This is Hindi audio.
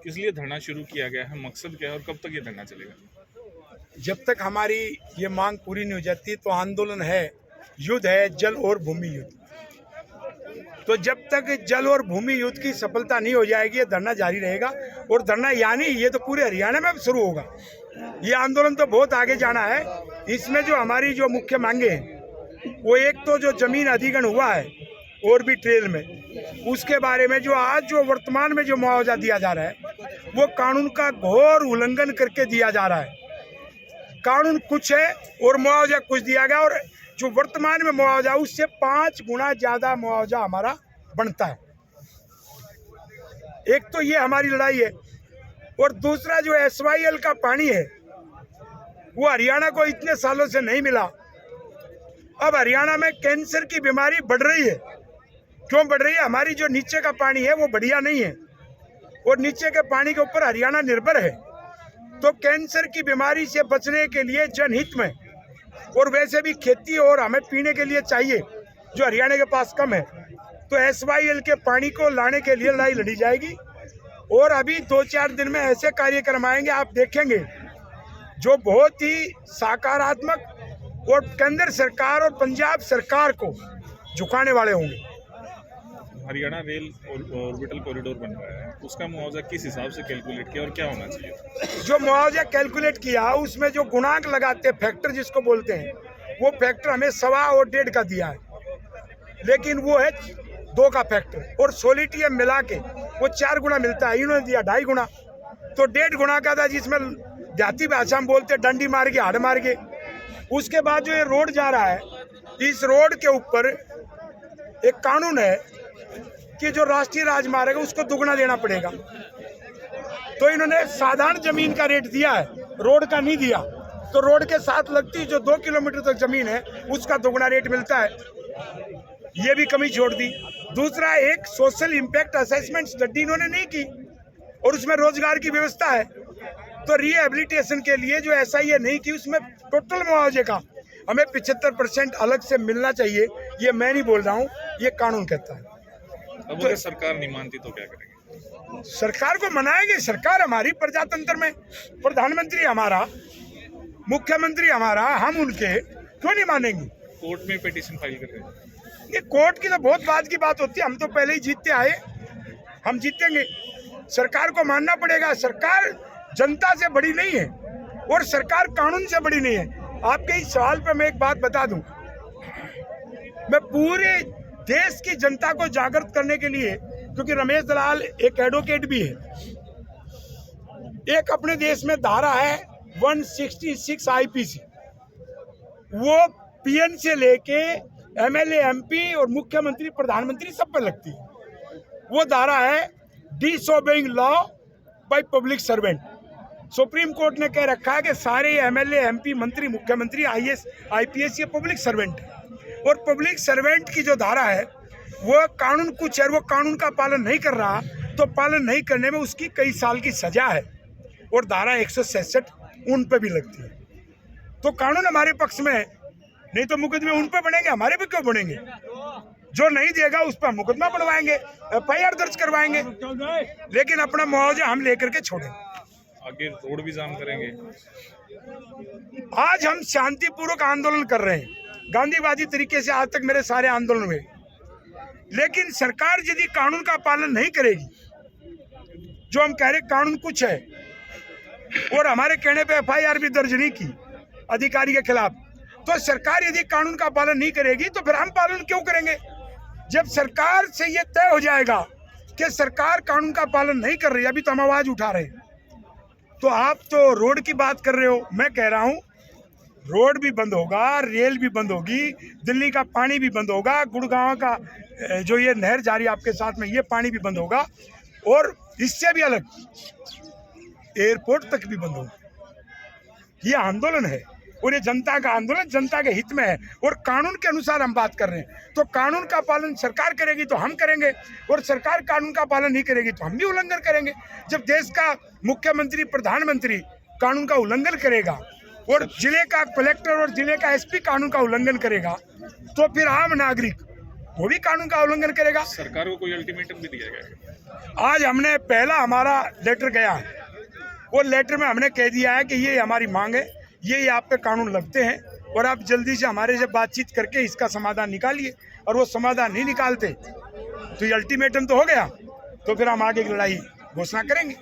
किस लिए धरना शुरू किया गया है, मकसद क्या है और कब तक ये धरना चलेगा? जब तक हमारी ये मांग पूरी नहीं हो जाती तो आंदोलन है, युद्ध है, जल और भूमि युद्ध। तो जब तक जल और भूमि युद्ध की सफलता नहीं हो जाएगी ये धरना जारी रहेगा। और धरना यानी ये तो पूरे हरियाणा में शुरू होगा। ये आंदोलन तो बहुत आगे जाना है। इसमें जो हमारी जो मुख्य मांगे हैं वो एक तो जो जमीन अधिग्रहण हुआ है और भी ट्रेल में, उसके बारे में जो आज जो वर्तमान में जो मुआवजा दिया जा रहा है वो कानून का घोर उल्लंघन करके दिया जा रहा है। कानून कुछ है और मुआवजा कुछ दिया गया, और जो वर्तमान में मुआवजा उससे 5 गुना ज्यादा मुआवजा हमारा बनता है। एक तो ये हमारी लड़ाई है, और दूसरा जो SYL का पानी है वो हरियाणा को इतने सालों से नहीं मिला। अब हरियाणा में कैंसर की बीमारी बढ़ रही है। क्यों बढ़ रही है? हमारी जो नीचे का पानी है वो बढ़िया नहीं है, और नीचे के पानी के ऊपर हरियाणा निर्भर है। तो कैंसर की बीमारी से बचने के लिए जनहित में, और वैसे भी खेती और हमें पीने के लिए चाहिए जो हरियाणा के पास कम है, तो SYL के पानी को लाने के लिए लड़ाई लड़ी जाएगी। और अभी 2-4 दिन में ऐसे कार्यक्रम आएंगे, आप देखेंगे, जो बहुत ही सकारात्मक और केंद्र सरकार और पंजाब सरकार को झुकाने वाले होंगे। हरियाणा रेल ऑर्बिटल कॉरिडोर बन रहा है, उसका मुआवजा किस हिसाब से कैलकुलेट किया और क्या होना चाहिए? जो मुआवजा कैलकुलेट किया उसमें जो गुणांक लगाते हैं, फैक्टर जिसको बोलते हैं, वो फैक्टर हमें 1.25 और 1.5 का दिया है, लेकिन वो है 2 का फैक्टर, और सोलिटियम मिला के वो 4 गुना मिलता है। इन्होंने दिया 2.5 गुना, तो 1.5 गुना का था, जिसमें देहाती भाषा में बोलते डंडी मार के हाड़ मार के। उसके बाद जो ये रोड जा रहा है, इस रोड के ऊपर एक कानून है कि जो राष्ट्रीय राजमार्ग है उसको दुगना देना पड़ेगा। तो इन्होंने साधारण जमीन का रेट दिया है, रोड का नहीं दिया। तो रोड के साथ लगती जो 2 किलोमीटर तक जमीन है उसका दुगना रेट मिलता है, ये भी कमी छोड़ दी। दूसरा, एक सोशल इम्पैक्ट असेसमेंट स्टडी इन्होंने नहीं की, और उसमें रोजगार की व्यवस्था है। तो रिहेबिलिटेशन के लिए जो SIA नहीं की, उसमें टोटल मुआवजे का हमें 75% अलग से मिलना चाहिए। ये मैं नहीं बोल रहा हूँ, ये कानून कहता है। अब अगर सरकार नहीं मानती तो क्या करेंगे? सरकार को मनाएंगे। सरकार हमारी प्रजातंत्र में, प्रधानमंत्री हमारा, मुख्यमंत्री हमारा, हम उनके, क्यों नहीं मानेंगे? कोर्ट में पिटीशन फाइल कर रहे हैं। ये कोर्ट की तो बहुत बाद की बात होती है, हम तो पहले ही जीतते आए, हम जीतेंगे। सरकार को मानना पड़ेगा। सरकार जनता से बड़ी नहीं है, और सरकार कानून से बड़ी नहीं है। आपके इस सवाल पर मैं एक बात बता दूं, मैं पूरे देश की जनता को जागृत करने के लिए, क्योंकि रमेश दलाल एक एडवोकेट भी है, एक अपने देश में धारा है 166 IPC, वो PN से लेके MLA MP और मुख्यमंत्री प्रधानमंत्री सब पर लगती है। वो धारा है disobeying law by public servant. Supreme court ने कह रखा है कि सारे MLA MP मंत्री मुख्यमंत्री IAS IPS ये पब्लिक सर्वेंट है, और पब्लिक सर्वेंट की जो धारा है वो कानून कुछ है, वो कानून का पालन नहीं कर रहा तो पालन नहीं करने में उसकी कई साल की सजा है, और धारा 166 उन पे भी लगती है। तो कानून हमारे पक्ष में है, नहीं तो मुकदमे उन पे बनेंगे, हमारे पे क्यों बनेंगे? जो नहीं देगा उस पर मुकदमा बनवाएंगे, FIR दर्ज करवाएंगे, लेकिन अपना मुआवजा हम लेकर के छोड़ेंगे। आगे रोड भी जाम करेंगे। आज हम शांतिपूर्वक आंदोलन कर रहे हैं, गांधीवादी तरीके से आज तक मेरे सारे आंदोलन हुए, लेकिन सरकार यदि कानून का पालन नहीं करेगी, जो हम कह रहे कानून कुछ है, और हमारे कहने पे FIR भी दर्ज नहीं की अधिकारी के खिलाफ, तो सरकार यदि कानून का पालन नहीं करेगी तो फिर हम पालन क्यों करेंगे? जब सरकार से ये तय हो जाएगा कि सरकार कानून का पालन नहीं कर रही, अभी तो हम आवाज उठा रहे हैं, तो आप तो रोड की बात कर रहे हो, मैं कह रहा हूं रोड भी बंद होगा, रेल भी बंद होगी, दिल्ली का पानी भी बंद होगा, गुड़गांव का जो ये नहर जारी आपके साथ में, ये पानी भी बंद होगा, और इससे भी अलग एयरपोर्ट तक भी बंद होगा। ये आंदोलन है, और ये जनता का आंदोलन जनता के हित में है, और कानून के अनुसार हम बात कर रहे हैं। तो कानून का पालन सरकार करेगी तो हम करेंगे, और सरकार कानून का पालन नहीं करेगी तो हम भी उल्लंघन करेंगे। जब देश का मुख्यमंत्री प्रधानमंत्री कानून का उल्लंघन करेगा, और जिले का कलेक्टर और जिले का SP कानून का उल्लंघन करेगा, तो फिर आम नागरिक वो भी कानून का उल्लंघन करेगा। सरकार को कोई अल्टीमेटम भी दिया गया? आज हमने पहला हमारा लेटर गया है, वो लेटर में हमने कह दिया है कि ये हमारी मांग है, ये आप पे कानून लगते हैं और आप जल्दी से हमारे से बातचीत करके इसका समाधान निकालिए। और वो समाधान नहीं निकालते तो ये अल्टीमेटम तो हो गया, तो फिर हम आगे की लड़ाई घोषणा करेंगे।